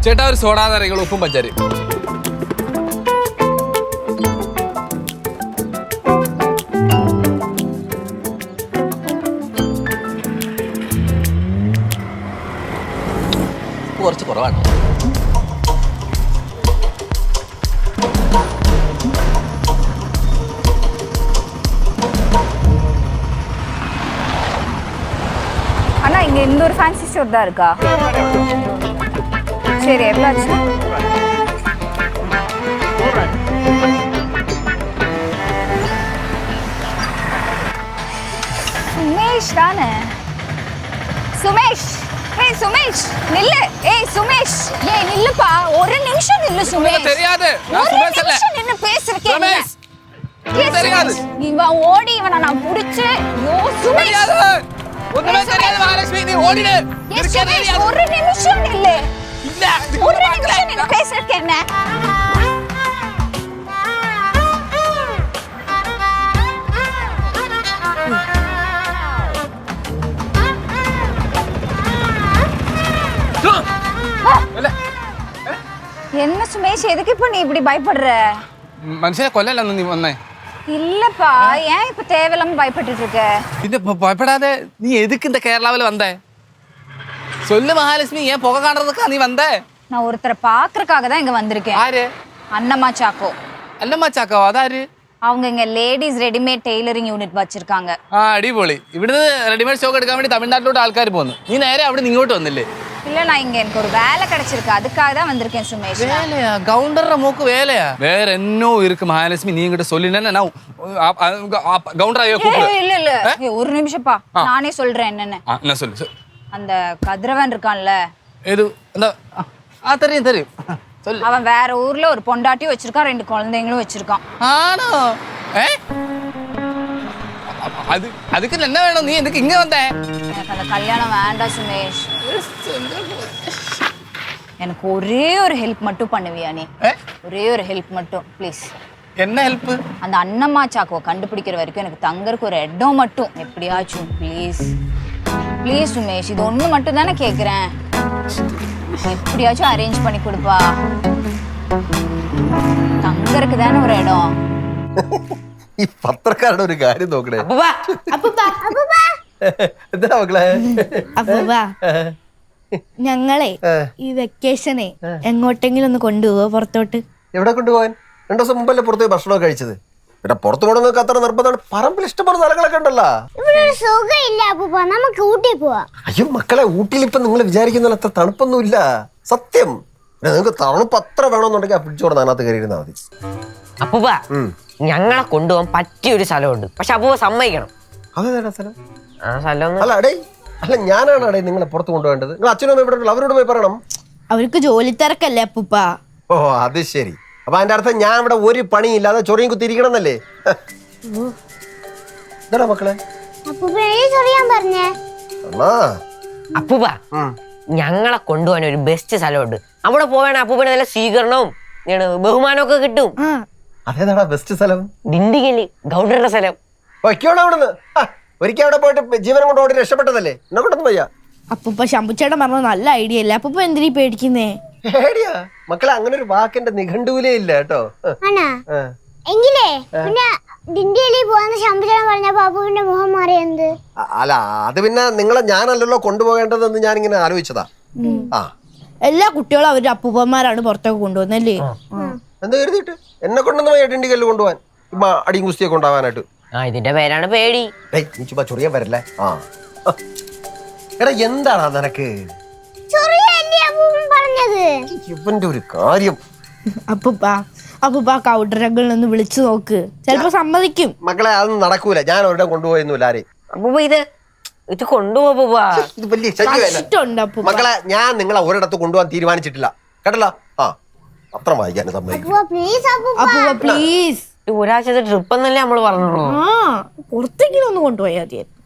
ചേട്ടാ ഒരു സോഡാ നാരങ്ങൾ ഉപ്പും പഞ്ചാരി. കുറച്ച് കുറവാണ്. அண்ணா இங்க இந்த ஒரு ஃபேன்சி ஸ்டோர் தான் இருக்கா? சரி, எவ்வளோ ஆச்சு? சுமேஷ் தானே? சுமேஷ், ஏய் சுமேஷ் நில்லு. ஏய் சுமேஷ், ஏய் நில்லுப்பா, ஒரு நிமிஷம் நில்லு சுமேஷ். தெரியாது, நான் சுமேஷ் இல்ல. நின்னு பேசுறேன். சுமேஷ் தெரியாது. இவன் ஓடி இவனை நான் புடிச்சு. ஐயோ சுமேஷ், ஒண்ணுமே தெரியாது மகாலட்சுமி, நீ ஓடிடு. ஒரு நிமிஷம் நில்லு. ஒரு நிமிஷம் நின்னு பேசுறேன். என்ன என்ன சுமேஷ், எதுக்கு இப்ப நீ இப்படி பயப்படுற? மனுஷனை கொல்லல நீ வந்தே. இல்லப்பா, ஏன் இப்ப தேவையில்லாம பயப்பட்டுட்டு இருக்க? இது பயப்படாதே. நீ எதுக்கு இந்த கேரளாவில் வந்த? சொல்லு மகாலட்சுமி, ஏன் புகை காணுறதுக்கா நீ வந்த? நான் ஒருத்தரை பாக்குறதுக்காக தான் இங்க வந்திருக்கேன். ஆரு? அன்னம்மா சாக்கோ. അല്ലമ്മ ചാക്കോ, അതാര്? அவங்க இங்க லேடிஸ் ரெடிமேட் டெய்லரிங் യൂണിറ്റ് വച്ചിருக்காங்க. ആ അടിപൊളി. ഇവിടുന്ന് റെഡിമേഡ് സ്റ്റോക്ക് എടുക്കാൻ വേണ്ടി തമിഴ്നാട്ടിലോട്ട് ആൾക്കാർ പോകുന്നു. നീ നേരെ അവിടെ ഇങ്ങോട്ട് വന്നില്ലേ? இல்ல, நான் இங்க எனக்கு ஒரு வேலை கிடைச்சிருக்கு, அதுக்காக தான் வந்திருக்கேன் சுமேஷ். வேலையா? கவுண்டர மூக்கு வேலையா? வேற என்ன இருக்கு மகாலட்சுமி, நீ கிட்ட சொல்லினா நான் கவுண்டரா கூப்பிடு. இல்ல இல்ல, ஒரு நிமிஷம்ப்பா, நானே சொல்றேன் என்னன்னு. என்ன சொல்லு. அந்த கதிரவன் இருக்கான்ல, ஏது அந்த தெரியும் தெரியும், சொல்லு. அவன் வேற ஊர்ல ஒரு பொண்டாட்டியும் வச்சிருக்கான், 2 குழந்தைங்களும் வச்சிருக்கான். ஆனோ? அதுக்கு என்ன வேணும்? நீ எதுக்கு இங்க வந்த? எனக்கு அந்த கல்யாணம் வேண்டாம் சுமேஷ். எனக்கு ஒரே ஒரு ஹெல்ப் மட்டும் பண்ணுவியா நீ? ஒரே ஒரு ஹெல்ப் மட்டும் ப்ளீஸ். என்ன ஹெல்ப்? அந்த அன்னம்மா சாக்கோவை கண்டுபிடிக்கிற வரைக்கும் எனக்கு தங்கறதுக்கு ஒரு இடம் மட்டும் எப்படியாச்சும் ப்ளீஸ். ப்ளீஸ் சுமேஷ், இது ஒன்று மட்டும் தானே கேட்குறேன். எப்படியாச்சும் அரேஞ்ச் பண்ணி கொடுப்பா. தங்கறதுக்கு தானே ஒரு இடம். ഈ പത്രക്കാരുടെ ഒരു കാര്യം നോക്കണേ. എന്താ മക്കളെ? അപ്പൂപ്പാ, ഞങ്ങളെ ഈ വെക്കേഷനെ എങ്ങോട്ടെങ്കിലും ഒന്ന് കൊണ്ടുപോവോ പുറത്തോട്ട്? എവിടെ കൊണ്ടുപോകാൻ? 2 ദിവസം മുമ്പല്ലേ പുറത്ത് പോയി ഭക്ഷണമൊക്കെ കഴിച്ചത്. പിന്നെ പുറത്തു പോകണമെന്നൊക്കെ അത്ര നിർബന്ധമാണ്. പറമ്പിൽ ഇഷ്ടംപോലെ സ്ഥലങ്ങളൊക്കെ ഉണ്ടല്ലോ. നമുക്ക് ഊട്ടി പോവാ. അയ്യോ മക്കളെ, ഊട്ടിയിൽ ഇപ്പൊ നിങ്ങൾ വിചാരിക്കുന്ന അത്ര തണുപ്പൊന്നുമില്ല. സത്യം. നിങ്ങൾക്ക് തണുപ്പ് അത്ര വേണമെന്നുണ്ടെങ്കിൽ ആ ഫ്രിഡ്ജ് തുറന്ന് അതിനകത്ത് കയറി ഇരുന്നാൽ മതി. അപ്പൂപ്പ, ഞങ്ങളെ കൊണ്ടുപോകാൻ പറ്റിയൊരു സ്ഥലമുണ്ട്, പക്ഷെ അപ്പൂപ്പ സമ്മതിക്കണം. അതേതാ സ്ഥലം? ആ സ്ഥലം അല്ല അടേ, അല്ല ഞാനാണ് അടേ നിങ്ങളെ പുറത്ത് കൊണ്ടുപോകേണ്ടത്. നിങ്ങൾ അച്ഛനും അമ്മയും ഇവിടെ ഉണ്ടല്ലോ, അവരോട് പോയി പറയണം. അവർക്ക് ജോലി തിരക്കല്ലേ അപ്പൂപ്പ. ഓ അത് ശരി. അപ്പൊ അതിന്റെ അർത്ഥം ഞാൻ ഇവിടെ ഒരു പണിയില്ലാതെ ചൊറിയും കുത്തിയിരിക്കണം എന്നല്ലേ? എന്താ മക്കളെ? പറഞ്ഞേ അപ്പൂപ്പ, ഞങ്ങളെ കൊണ്ടുപോകാൻ ഒരു ബെസ്റ്റ് സ്ഥലമുണ്ട്. അവിടെ പോവാണെങ്കിൽ അപ്പൂപ്പന് നല്ല സ്വീകരണവും ബഹുമാനമൊക്കെ കിട്ടും. അതേതാടാ ബെസ്റ്റ് സ്ഥലം? ദിണ്ടിഗലി, ഗൗഡറുടെ സ്ഥലം. വയ്ക്കോളൂ അവിടുന്ന്. ഒരിക്കൽ അവിടെ പോയിട്ട് ജീവനം കൊണ്ട് ഓടി രക്ഷപ്പെട്ടതല്ലേ, എന്നെ കൊണ്ടൊന്നും വയ്യ. അപ്പൂപ്പ ശമ്പുച്ചേട്ടൻ പറഞ്ഞ നല്ല ഐഡിയ അല്ലേ? അപ്പൂപ്പ എന്തിനീ പേടിക്കുന്നേ? പേടിയാ മക്കളെ? അങ്ങനെ ഒരു വാക്കിന്റെ നിഘണ്ടുവിലേ ഇല്ല കേട്ടോ. എങ്കിലേ പിന്നെ ദിണ്ടിയിലേ പോവാന്ന് ശമ്പുചേട്ടൻ പറഞ്ഞപ്പോ അപ്പൂപ്പിന്റെ മുഖം മാറിയെന്ത്? അല്ല അത് പിന്നെ നിങ്ങളെ ഞാനല്ലല്ലോ കൊണ്ടുപോകേണ്ടതെന്ന് ഞാനിങ്ങനെ ആലോചിച്ചതാ. ആ എല്ലാ കുട്ടികളും അവരുടെ അപ്പൂപ്പന്മാരാണ് പുറത്തൊക്കെ കൊണ്ടുപോകുന്നല്ലേ? എന്താ കരുതിയിട്ട് എന്നെ കൊണ്ടൊന്നും വയ്യ ഡിണ്ടിക്കല്ല് കൊണ്ടുപോകാൻ, അടിയും കുസ്തിയൊക്കെ ഉണ്ടാവാനായിട്ട്. ആ ഇതിന്റെ പേരാണ് പേടി. നീ ചുമ്മാ ചൊറിയാൻ വരല്ലേ. ആ എടാ എന്താടാ നിനക്ക്? ഇവന്റെ ഒരു കാര്യം. അപ്പൂപ്പ കൗണ്ടറകളിൽ ഒന്ന് വിളിച്ചു നോക്ക്, ചിലപ്പോ സമ്മതിക്കും. മക്കളെ അതൊന്നും നടക്കൂല. ഞാൻ ഒരിടം കൊണ്ടുപോയൊന്നുമില്ല ആരെയും. അപ്പൂപ്പ ഇത് കൊണ്ടുപോവാ. ഇത് വലിയ ശല്യമാണ് മക്കളെ. ഞാൻ നിങ്ങളെ ഒരിടത്ത് കൊണ്ടുപോകാൻ തീരുമാനിച്ചിട്ടില്ല കേട്ടല്ലോ. ആ പത്രം വായിക്കാൻ സമ്മതിക്കും. അപ്പൂപ്പ പ്ലീസ്, ഒരാഴ്ചത്തെ ട്രിപ്പ് എന്നല്ലേ നമ്മള് പറഞ്ഞോളൂ. പുറത്തെങ്കിലും ഒന്ന് കൊണ്ടുപോയാൽ മതിയായിരുന്നു.